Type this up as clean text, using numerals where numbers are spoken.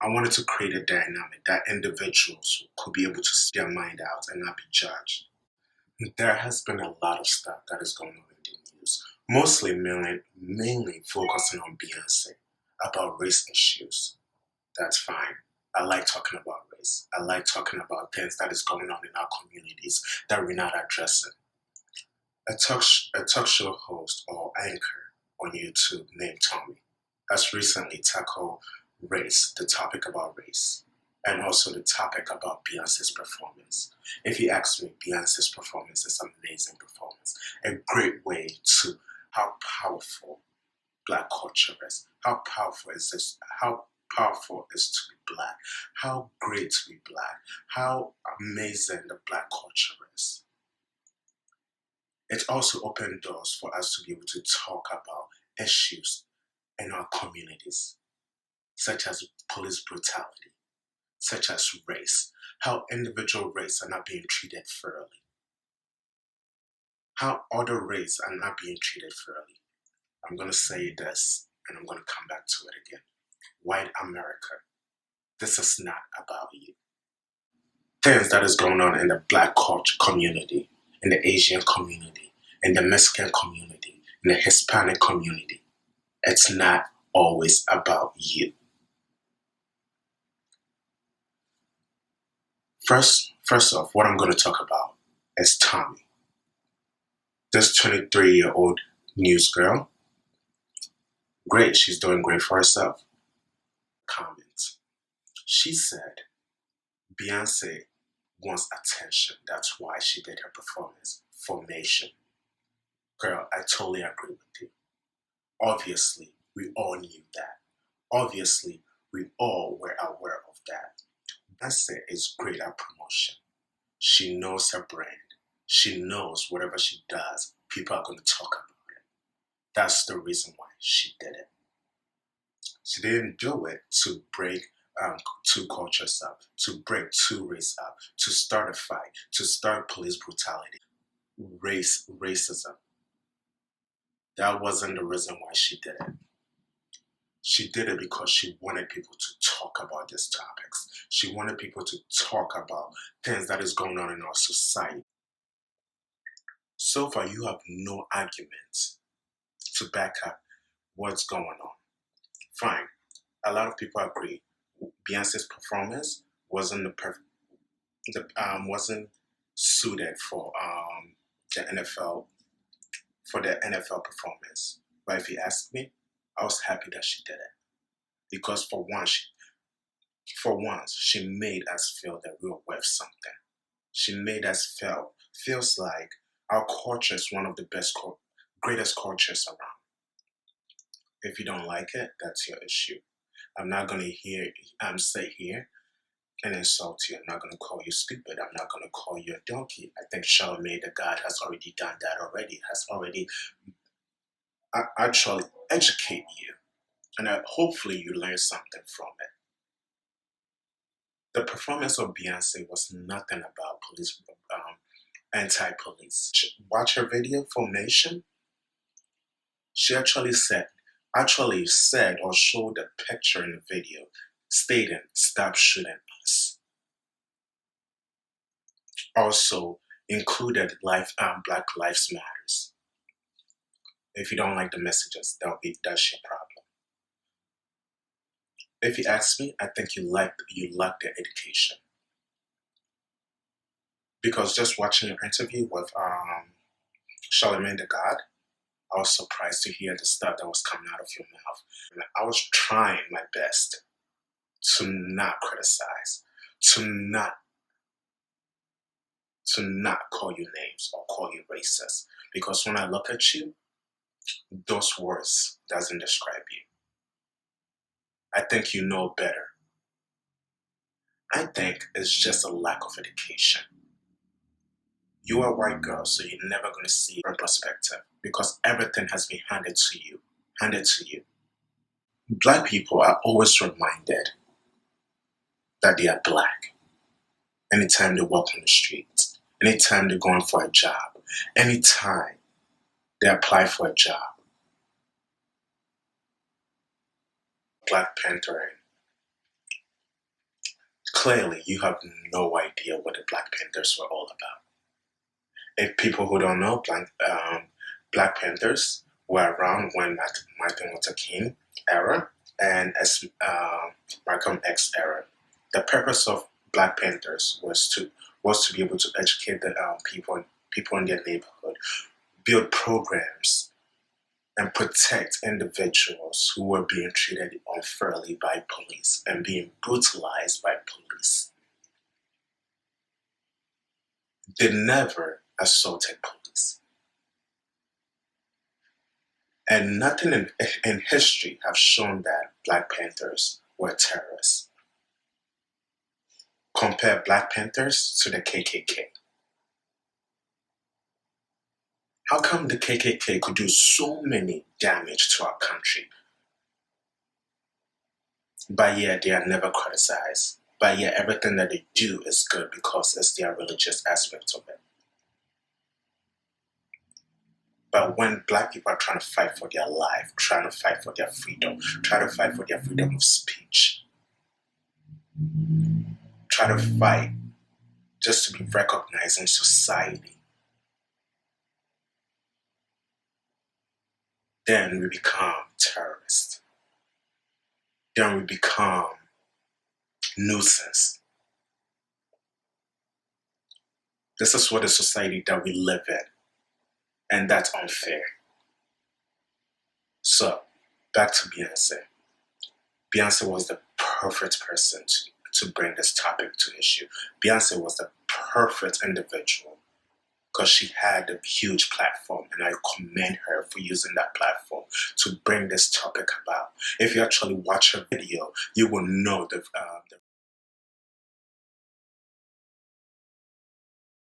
I wanted to create a dynamic that individuals could be able to see their mind out and not be judged. There has been a lot of stuff that is going on in the news, mostly mainly focusing on Beyonce about race issues. That's fine. I like talking about race. I like talking about things that is going on in our communities that we're not addressing. A talk show host or anchor on YouTube named Tomi has recently tackled race, the topic about race, and also the topic about Beyonce's performance. If you ask me, Beyonce's performance is an amazing performance, a great way to how powerful Black culture is. How powerful is this? How powerful is to be Black? How great to be Black? How amazing the Black culture is. It also opened doors for us to be able to talk about issues in our communities, such as police brutality, such as race, how individual races are not being treated fairly, how other races are not being treated fairly. I'm going to say this, and I'm going to come back to it again. White America, this is not about you. Things that is going on in the Black culture community, in the Asian community, in the Mexican community, in the Hispanic community, it's not always about you. First off, what I'm going to talk about is Tomi. This 23-year-old news girl, great, she's doing great for herself. Comment. She said, Beyonce wants attention. That's why she did her performance. Formation. Girl, I totally agree with you. Obviously, we all knew that. Obviously, we all were aware of that. Beyonce is great at promotion. She knows her brand. She knows whatever she does, people are going to talk about it. That's the reason why she did it. She didn't do it to break two cultures up, to break two races up, to start a fight, to start police brutality, racism. That wasn't the reason why she did it. She did it because she wanted people to talk about these topics. She wanted people to talk about things that is going on in our society. So far, you have no arguments to back up what's going on. Fine. A lot of people agree. Beyonce's performance wasn't wasn't suited for the NFL performance. But if you ask me, I was happy that she did it because for once, she made us feel that we were worth something. She made us feels like our culture is one of the greatest cultures around. If you don't like it, that's your issue. I'm not going to sit here and insult you. I'm not going to call you stupid. I'm not going to call you a donkey. I think Charlamagne the God has already done that already, has already actually educate you. And hopefully you learn something from it. The performance of Beyonce was nothing about police, anti-police. Watch her video, Formation. She actually said or showed a picture in the video stating, "Stop shooting us." Also included Black Lives Matters. If you don't like the messages, that's your problem. If you ask me, I think you lack the education. Because just watching your interview with Charlamagne the God, I was surprised to hear the stuff that was coming out of your mouth. And I was trying my best to not criticize, to not call you names or call you racist. Because when I look at you, those words doesn't describe you. I think you know better. I think it's just a lack of education. You are a white girl, so you're never going to see her perspective because everything has been handed to you. Black people are always reminded that they are Black. Anytime they walk on the streets, anytime they're going for a job, anytime they apply for a job. Black Panther clearly you have no idea what the Black Panthers were all about. If people who don't know, Black Panthers were around when Martin Luther King era and as Malcolm X era. The purpose of Black Panthers was to be able to educate the people in their neighborhood, build programs, and protect individuals who were being treated unfairly by police and being brutalized by police. They never assaulted police. And nothing in history have shown that Black Panthers were terrorists. Compare Black Panthers to the KKK. How come the KKK could do so many damage to our country, but yet they are never criticized? But yet everything that they do is good because it's their religious aspect of it. But when Black people are trying to fight for their life, trying to fight for their freedom, trying to fight for their freedom of speech, try to fight just to be recognized in society, then we become terrorists. Then we become nuisance. This is what the society that we live in, and that's unfair. So, back to Beyonce. Beyonce was the perfect person to bring this topic to issue. Beyonce was the perfect individual because she had a huge platform, and I commend her for using that platform to bring this topic about. If you actually watch her video, you will know